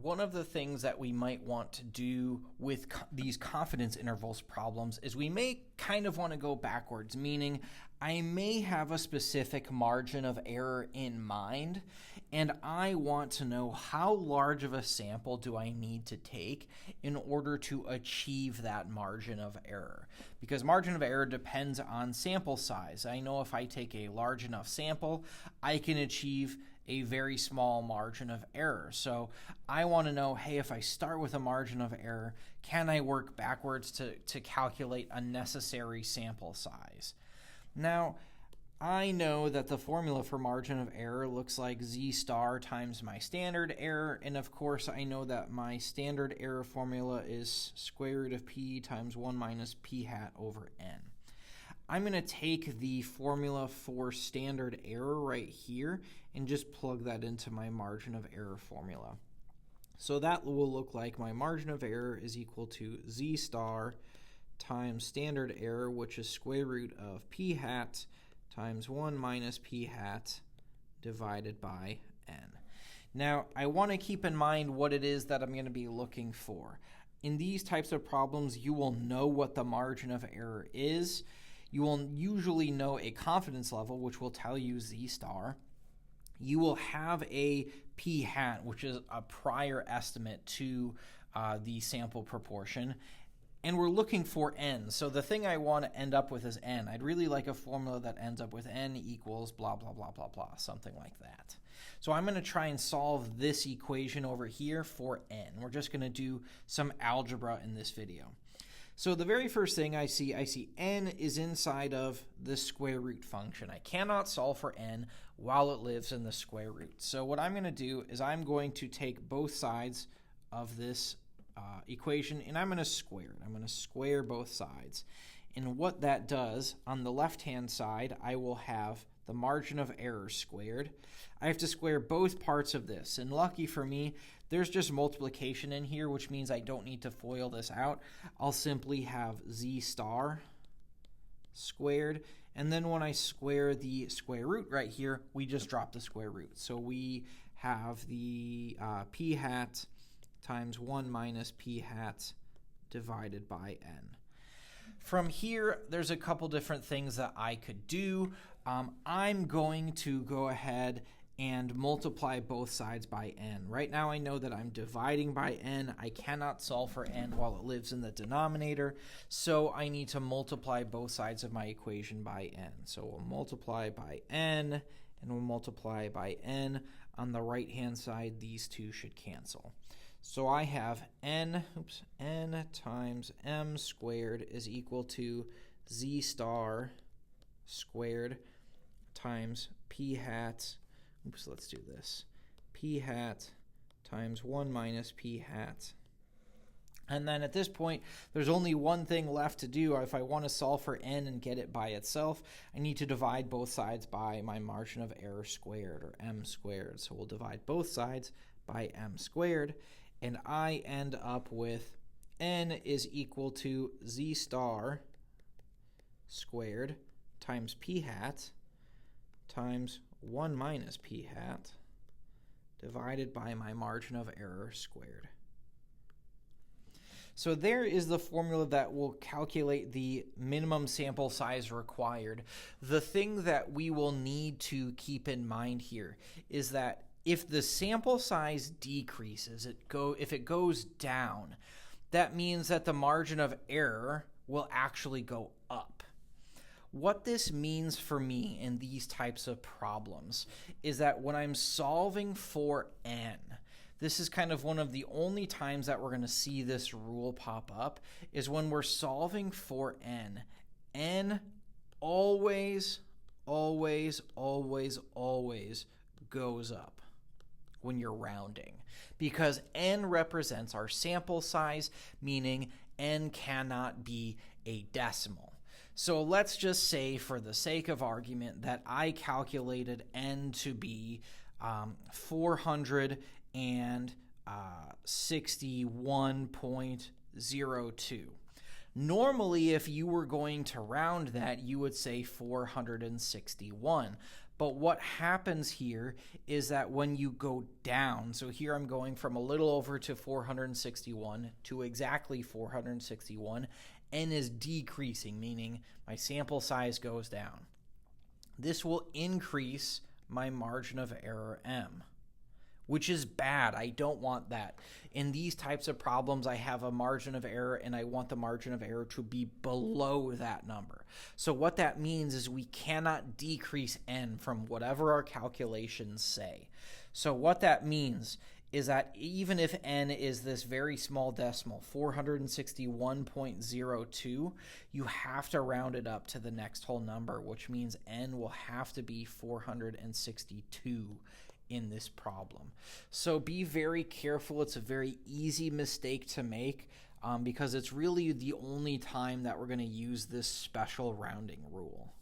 one of the things that we might want to do with these confidence intervals problems is we may kind of want to go backwards, meaning I may have a specific margin of error in mind, and I want to know how large of a sample do I need to take in order to achieve that margin of error. Because margin of error depends on sample size. I know if I take a large enough sample, I can achieve a very small margin of error. So I want to know, hey, if I start with a margin of error, can I work backwards to calculate a necessary sample size? Now, I know that the formula for margin of error looks like z star times my standard error, and of course I know that my standard error formula is square root of p times 1 minus p hat over n. I'm going to take the formula for standard error right here and just plug that into my margin of error formula. So that will look like my margin of error is equal to z star times standard error, which is square root of p hat times 1 minus p hat divided by n. Now, I want to keep in mind what it is that I'm going to be looking for. In these types of problems, you will know what the margin of error is. You will usually know a confidence level, which will tell you z star. You will have a p hat, which is a prior estimate to the sample proportion. And we're looking for n. So the thing I want to end up with is n. I'd really like a formula that ends up with n equals blah, blah, blah, blah, blah, something like that. So I'm going to try and solve this equation over here for n. We're just going to do some algebra in this video. So the very first thing I see n is inside of the square root function. I cannot solve for n while it lives in the square root. So what I'm going to do is I'm going to take both sides of this equation and I'm going to square it. I'm going to square both sides. And what that does, on the left-hand side, I will have the margin of error squared. I have to square both parts of this. And lucky for me, there's just multiplication in here, which means I don't need to FOIL this out. I'll simply have z star squared. And then when I square the square root right here, we just drop the square root. So we have the p hat times 1 minus p hat divided by n. From here, there's a couple different things that I could do. I'm going to go ahead and multiply both sides by n. Right now I know that I'm dividing by n. I cannot solve for n while it lives in the denominator, so I need to multiply both sides of my equation by n. So we'll multiply by n, and we'll multiply by n. On the right-hand side, these two should cancel. So I have n times m squared is equal to z star squared times p hat, let's do this, p hat times 1 minus p hat. And then at this point, there's only one thing left to do. If I want to solve for n and get it by itself, I need to divide both sides by my margin of error squared, or m squared. So we'll divide both sides by m squared. And I end up with n is equal to z star squared times p hat times 1 minus p hat divided by my margin of error squared. So there is the formula that will calculate the minimum sample size required. The thing that we will need to keep in mind here is that if the sample size decreases, if it goes down, that means that the margin of error will actually go up. What this means for me in these types of problems is that when I'm solving for n, this is kind of one of the only times that we're going to see this rule pop up, is when we're solving for n. N always, always, always, always goes up when you're rounding, because n represents our sample size, meaning n cannot be a decimal. So let's just say, for the sake of argument, that I calculated n to be 461.02. Normally, if you were going to round that, you would say 461. But what happens here is that when you go down, so here I'm going from a little over to 461 to exactly 461, n is decreasing, meaning my sample size goes down. This will increase my margin of error m, which is bad. I don't want that. In these types of problems, I have a margin of error and I want the margin of error to be below that number. So what that means is we cannot decrease n from whatever our calculations say. So what that means is that even if n is this very small decimal, 461.02, you have to round it up to the next whole number, which means n will have to be 462 in this problem. So be very careful. It's a very easy mistake to make because it's really the only time that we're going to use this special rounding rule.